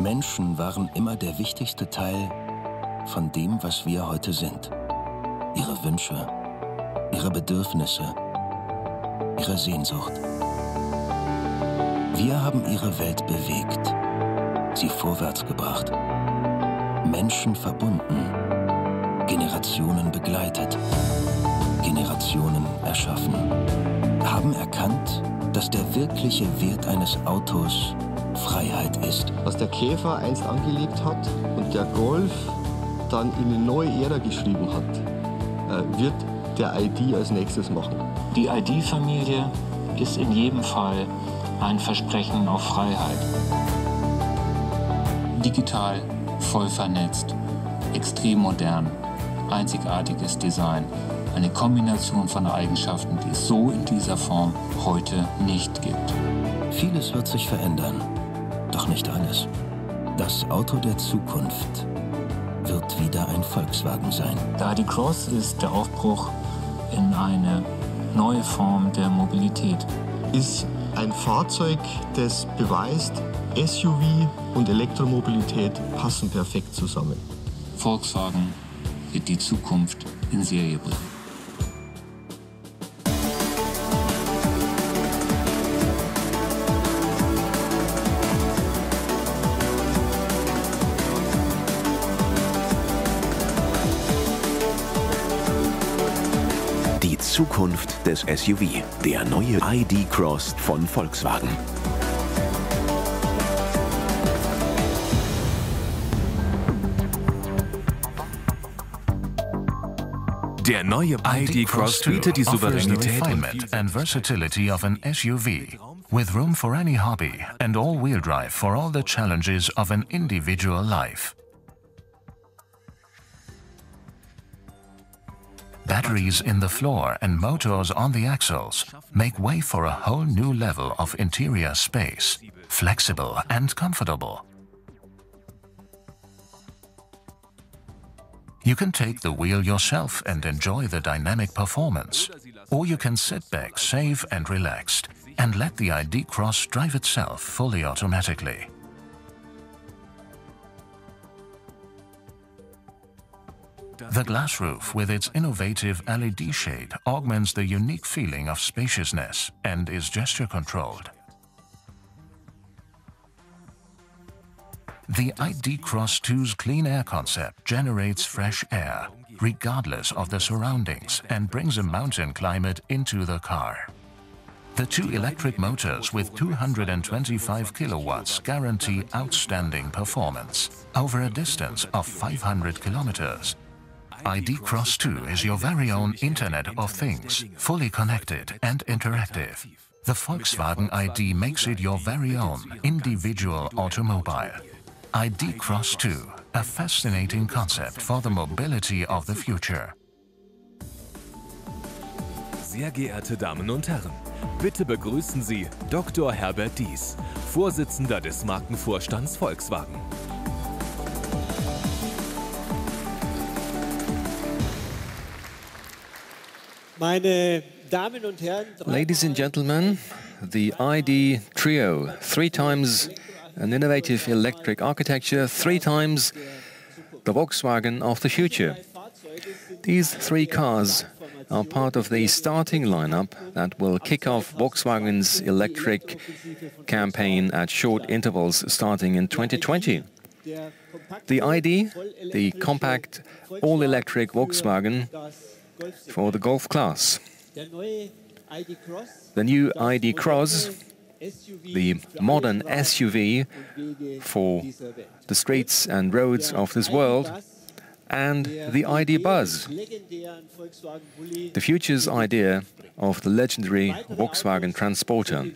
Menschen waren immer der wichtigste Teil von dem, was wir heute sind. Ihre Wünsche, ihre Bedürfnisse, ihre Sehnsucht. Wir haben ihre Welt bewegt, sie vorwärts gebracht, Menschen verbunden, Generationen begleitet, Generationen erschaffen, haben erkannt, dass der wirkliche Wert eines Autos Freiheit ist. Was der Käfer einst angelegt hat und der Golf dann in eine neue Ära geschrieben hat, wird der ID als nächstes machen. Die ID-Familie ist in jedem Fall ein Versprechen auf Freiheit. Digital, voll vernetzt, extrem modern, einzigartiges Design. Eine Kombination von Eigenschaften, die es so in dieser Form heute nicht gibt. Vieles wird sich verändern, doch nicht alles. Das Auto der Zukunft wird wieder ein Volkswagen sein. Der ID Cross ist der Aufbruch in eine neue Form der Mobilität. Ist ein Fahrzeug, das beweist, SUV und Elektromobilität passen perfekt zusammen. Volkswagen wird die Zukunft in Serie bringen. Die Zukunft des SUV, der neue ID Cross von Volkswagen. Der neue ID Cross bietet die Souveränität and versatility of an SUV, with room for any hobby and all-wheel drive for all the challenges of an individual life. Batteries in the floor and motors on the axles make way for a whole new level of interior space, flexible and comfortable. You can take the wheel yourself and enjoy the dynamic performance, or you can sit back safe and relaxed and let the ID Cross drive itself fully automatically. The glass roof with its innovative LED shade augments the unique feeling of spaciousness and is gesture controlled. The ID Cross 2's clean air concept generates fresh air, regardless of the surroundings, and brings a mountain climate into the car. The two electric motors with 225 kilowatts guarantee outstanding performance over a distance of 500 kilometers. ID Cross 2 is your very own Internet of Things, fully connected and interactive. The Volkswagen ID makes it your very own individual automobile. ID Cross 2, a fascinating concept for the mobility of the future. Sehr geehrte Damen und Herren, bitte begrüßen Sie Dr. Herbert Dies, Vorsitzender des Markenvorstands Volkswagen. Meine Damen und Herren, ladies and gentlemen, the ID Trio, 3 times an innovative electric architecture, 3 times the Volkswagen of the future. These 3 cars are part of the starting lineup that will kick off Volkswagen's electric campaign at short intervals starting in 2020. The ID, the compact all-electric Volkswagen for the Golf class. The new ID Cross, the modern SUV for the streets and roads of this world, and the ID Buzz, the future's idea of the legendary Volkswagen Transporter.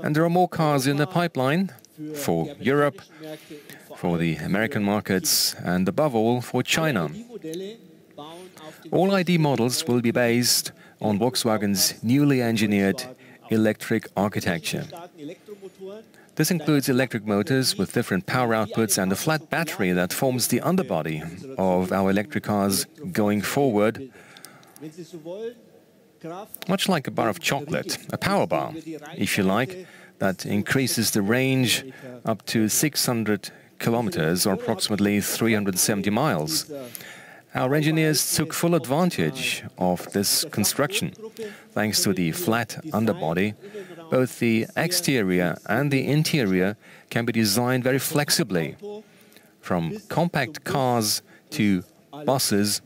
And there are more cars in the pipeline for Europe, for the American markets, and above all for China. All ID models will be based on Volkswagen's newly engineered electric architecture. This includes electric motors with different power outputs and a flat battery that forms the underbody of our electric cars going forward, much like a bar of chocolate, a power bar, if you like, that increases the range up to 600 kilometers, or approximately 370 miles. Our engineers took full advantage of this construction. Thanks to the flat underbody, both the exterior and the interior can be designed very flexibly. From compact cars to buses,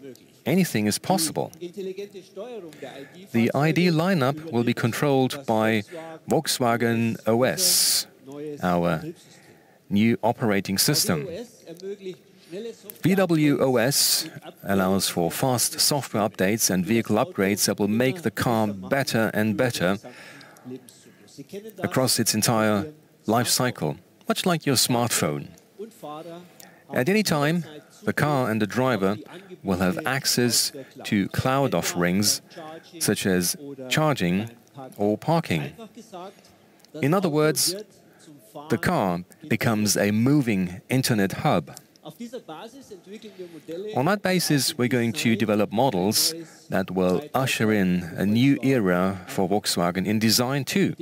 anything is possible. The ID lineup will be controlled by Volkswagen OS, our new operating system. VW OS allows for fast software updates and vehicle upgrades that will make the car better and better across its entire life cycle, much like your smartphone. At any time, the car and the driver will have access to cloud offerings such as charging or parking. In other words, the car becomes a moving internet hub. On that basis, we're going to develop models that will usher in a new era for Volkswagen in design too.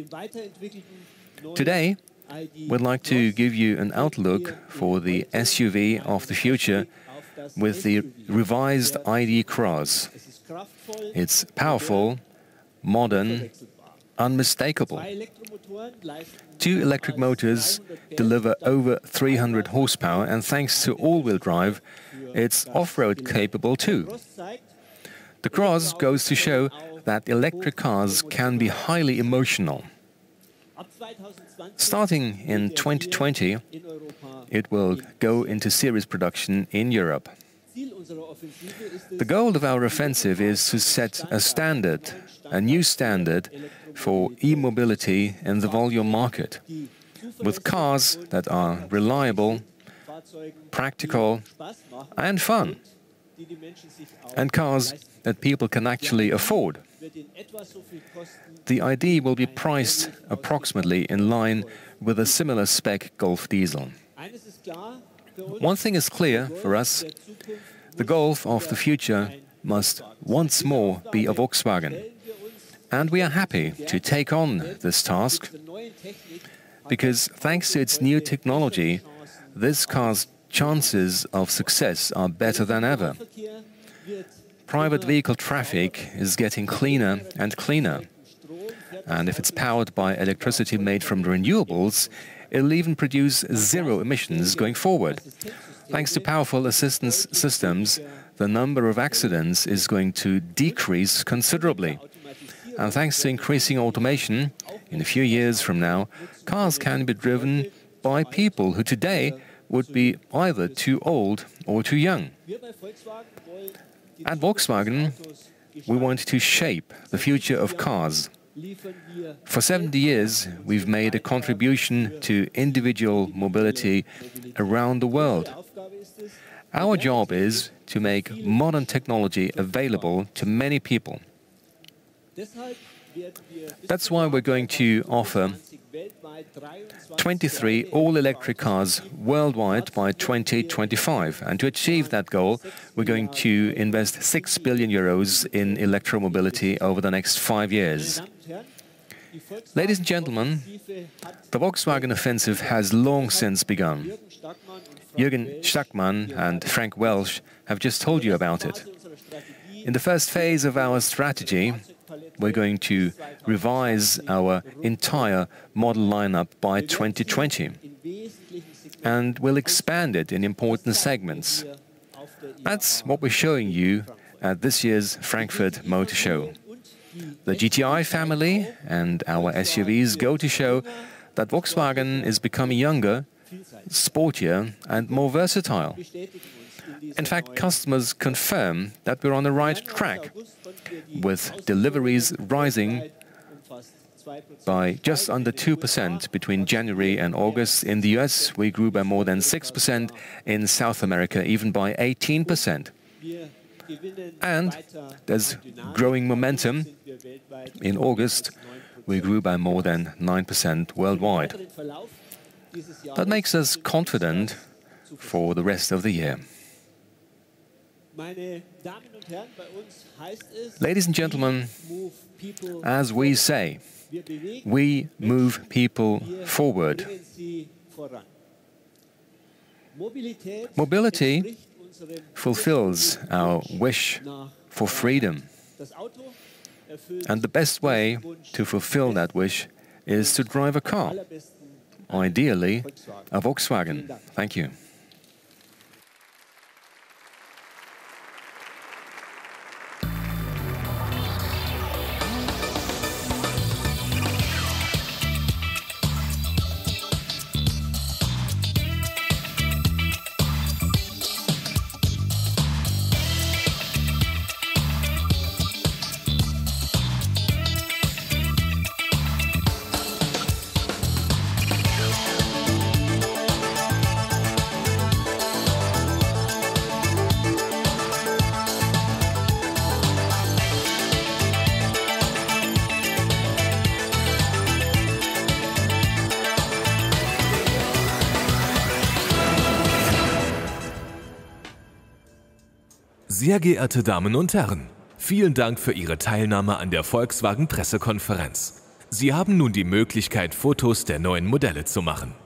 Today, we'd like to give you an outlook for the SUV of the future with the revised ID Cross. It's powerful, modern, unmistakable. 2 electric motors deliver over 300 horsepower, and thanks to all-wheel drive, it's off-road capable too. The Cross goes to show that electric cars can be highly emotional. Starting in 2020, it will go into series production in Europe. The goal of our offensive is to set a standard, a new standard for e-mobility in the volume market, with cars that are reliable, practical and fun, and cars that people can actually afford. The ID will be priced approximately in line with a similar spec Golf diesel. One thing is clear for us: the Golf of the future must once more be a Volkswagen. And we are happy to take on this task, because thanks to its new technology, this car's chances of success are better than ever. Private vehicle traffic is getting cleaner and cleaner. And if it's powered by electricity made from renewables, it'll even produce zero emissions going forward. Thanks to powerful assistance systems, the number of accidents is going to decrease considerably. And thanks to increasing automation, in a few years from now, cars can be driven by people who today would be either too old or too young. At Volkswagen, we want to shape the future of cars. For 70 years, we've made a contribution to individual mobility around the world. Our job is to make modern technology available to many people. That's why we're going to offer 23 all-electric cars worldwide by 2025. And to achieve that goal, we're going to invest 6 billion euros in electromobility over the next 5 years. Ladies and gentlemen, the Volkswagen offensive has long since begun. Jürgen Stackmann and Frank Welsh have just told you about it. In the first phase of our strategy, we're going to revise our entire model lineup by 2020, and we'll expand it in important segments. That's what we're showing you at this year's Frankfurt Motor Show. The GTI family and our SUVs go to show that Volkswagen is becoming younger, sportier and more versatile. In fact, customers confirm that we're on the right track, with deliveries rising by just under 2% between January and August. In the US, we grew by more than 6%, in South America even by 18%. And there's growing momentum. In August, we grew by more than 9% worldwide. That makes us confident for the rest of the year. Ladies and gentlemen, as we say, we move people forward. Mobility fulfills our wish for freedom. And the best way to fulfill that wish is to drive a car, ideally a Volkswagen. Thank you. Sehr geehrte Damen und Herren, vielen Dank für Ihre Teilnahme an der Volkswagen Pressekonferenz. Sie haben nun die Möglichkeit, Fotos der neuen Modelle zu machen.